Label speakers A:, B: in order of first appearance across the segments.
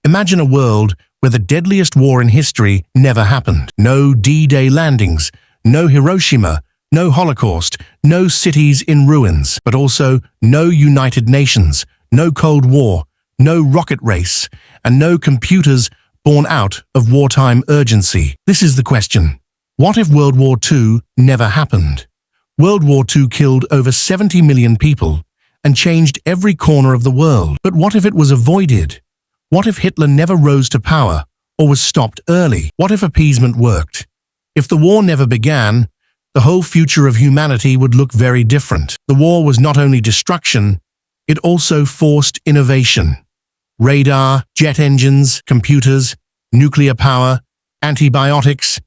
A: Imagine a world where the deadliest war in history never happened. No D-Day landings, no Hiroshima, no Holocaust, no cities in ruins, but also no United Nations, no Cold War, no rocket race, and no computers born out of wartime urgency. This is the question. What if World War II never happened? World War II killed over 70 million people and changed every corner of the world. But what if it was avoided? What if Hitler never rose to power or was stopped early? What if appeasement worked? If the war never began, the whole future of humanity would look very different. The war was not only destruction, it also forced innovation. Radar, jet engines, computers, nuclear power, antibiotics.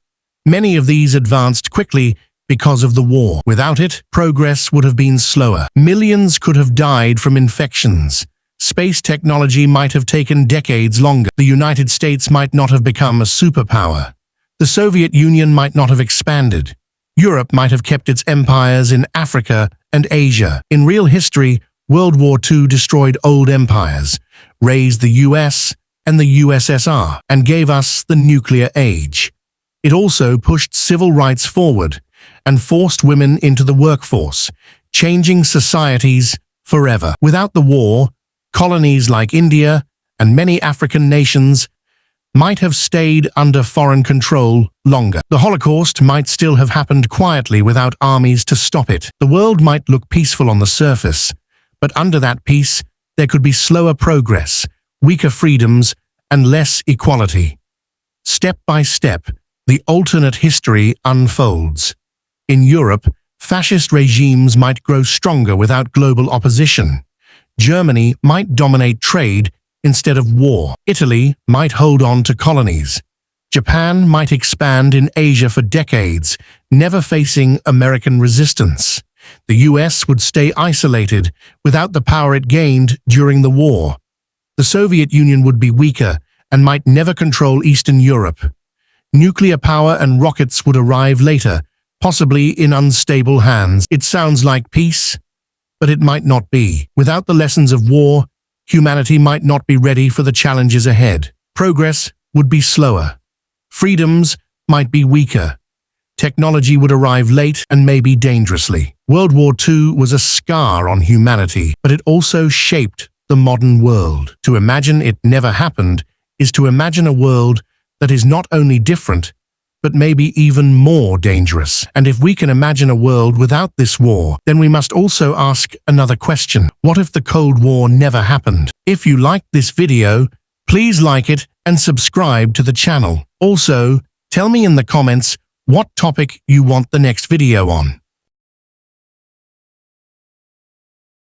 A: Many of these advanced quickly because of the war. Without it, progress would have been slower. Millions could have died from infections. Space technology might have taken decades longer. The United States might not have become a superpower. The Soviet Union might not have expanded. Europe might have kept its empires in Africa and Asia. In real history, World War II destroyed old empires, raised the US and the USSR, and gave us the nuclear age. It also pushed civil rights forward and forced women into the workforce, changing societies forever. Without the war, colonies like India and many African nations might have stayed under foreign control longer. The Holocaust might still have happened quietly without armies to stop it. The world might look peaceful on the surface, but under that peace, there could be slower progress, weaker freedoms, and less equality. Step by step, the alternate history unfolds. In Europe, fascist regimes might grow stronger without global opposition. Germany might dominate trade instead of war. Italy might hold on to colonies. Japan might expand in Asia for decades, never facing American resistance. The US would stay isolated without the power it gained during the war. The Soviet Union would be weaker and might never control Eastern Europe. Nuclear power and rockets would arrive later, possibly in unstable hands. It sounds like peace, but it might not be. Without the lessons of war, humanity might not be ready for the challenges ahead. Progress would be slower. Freedoms might be weaker. Technology would arrive late and maybe dangerously. World War II was a scar on humanity, but it also shaped the modern world. To imagine it never happened is to imagine a world that is not only different, but maybe even more dangerous. And if we can imagine a world without this war, then we must also ask another question. What if the Cold War never happened? If you liked this video, please like it and subscribe to the channel. Also, tell me in the comments what topic you want the next video on.